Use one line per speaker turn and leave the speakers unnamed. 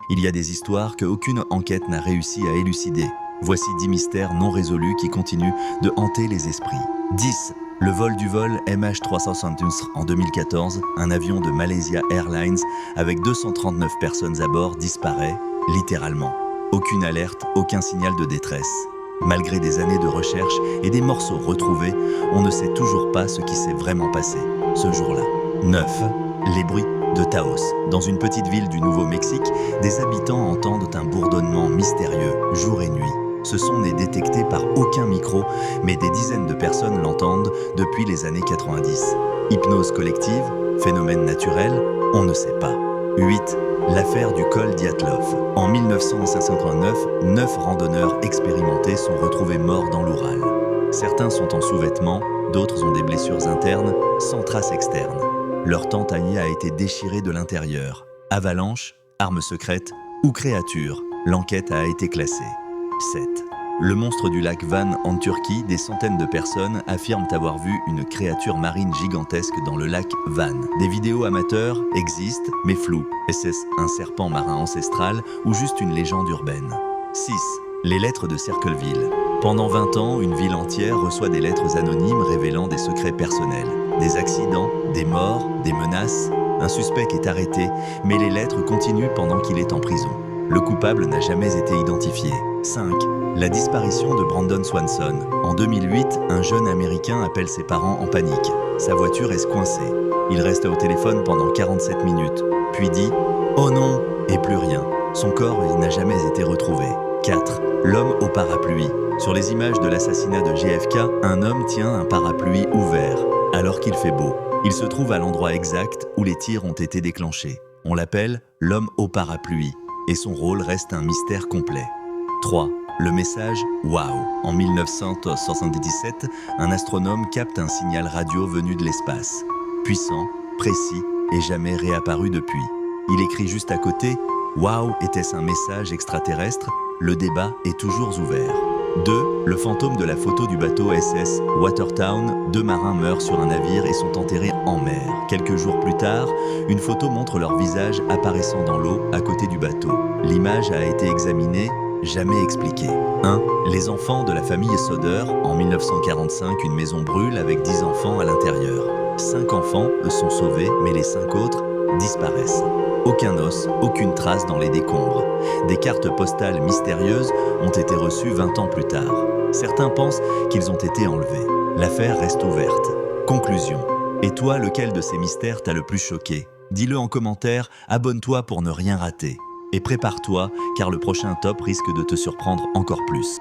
Il y a des histoires qu'aucune enquête n'a réussi à élucider. Voici 10 mystères non résolus qui continuent de hanter les esprits. 10. Le vol du vol MH370 en 2014, un avion de Malaysia Airlines avec 239 personnes à bord disparaît, littéralement. Aucune alerte, aucun signal de détresse. Malgré des années de recherche et des morceaux retrouvés, on ne sait toujours pas ce qui s'est vraiment passé ce jour-là. 9. Les bruits de Taos. Dans une petite ville du Nouveau-Mexique, des habitants entendent un bourdonnement mystérieux, jour et nuit. Ce son n'est détecté par aucun micro, mais des dizaines de personnes l'entendent depuis les années 90. Hypnose collective, phénomène naturel, on ne sait pas. 8. L'affaire du col Dyatlov. En 1959, 9 randonneurs expérimentés sont retrouvés morts dans l'Oural. Certains sont en sous-vêtements, d'autres ont des blessures internes, sans traces externes. Leur tente a été déchirée de l'intérieur. Avalanche, arme secrète ou créature, l'enquête a été classée. 7. Le monstre du lac Van en Turquie, des centaines de personnes affirment avoir vu une créature marine gigantesque dans le lac Van. Des vidéos amateurs existent, mais floues. Est-ce un serpent marin ancestral ou juste une légende urbaine? 6. Les lettres de Circleville. Pendant 20 ans, une ville entière reçoit des lettres anonymes révélant des secrets personnels. Des accidents, des morts, des menaces. Un suspect est arrêté, mais les lettres continuent pendant qu'il est en prison. Le coupable n'a jamais été identifié. 5. La disparition de Brandon Swanson. En 2008, un jeune Américain appelle ses parents en panique. Sa voiture est coincée. Il reste au téléphone pendant 47 minutes, puis dit « Oh non !» et plus rien. Son corps n'a jamais été retrouvé. 4. L'homme au parapluie. Sur les images de l'assassinat de JFK, un homme tient un parapluie ouvert, alors qu'il fait beau. Il se trouve à l'endroit exact où les tirs ont été déclenchés. On l'appelle l'homme au parapluie, et son rôle reste un mystère complet. 3. Le message « Wow ». En 1977, un astronome capte un signal radio venu de l'espace. Puissant, précis et jamais réapparu depuis. Il écrit juste à côté « Wow, était-ce un message extraterrestre ?» Le débat est toujours ouvert. 2. Le fantôme de la photo du bateau SS Watertown. 2 marins meurent sur un navire et sont enterrés en mer. Quelques jours plus tard, une photo montre leur visage apparaissant dans l'eau à côté du bateau. L'image a été examinée, jamais expliquée. 1. Les enfants de la famille Soder. En 1945, une maison brûle avec 10 enfants à l'intérieur. 5 enfants sont sauvés, mais les 5 autres disparaissent. Aucun os, aucune trace dans les décombres. Des cartes postales mystérieuses ont été reçues 20 ans plus tard. Certains pensent qu'ils ont été enlevés. L'affaire reste ouverte. Conclusion. Et toi, lequel de ces mystères t'a le plus choqué? Dis-le en commentaire, abonne-toi pour ne rien rater. Et prépare-toi, car le prochain top risque de te surprendre encore plus.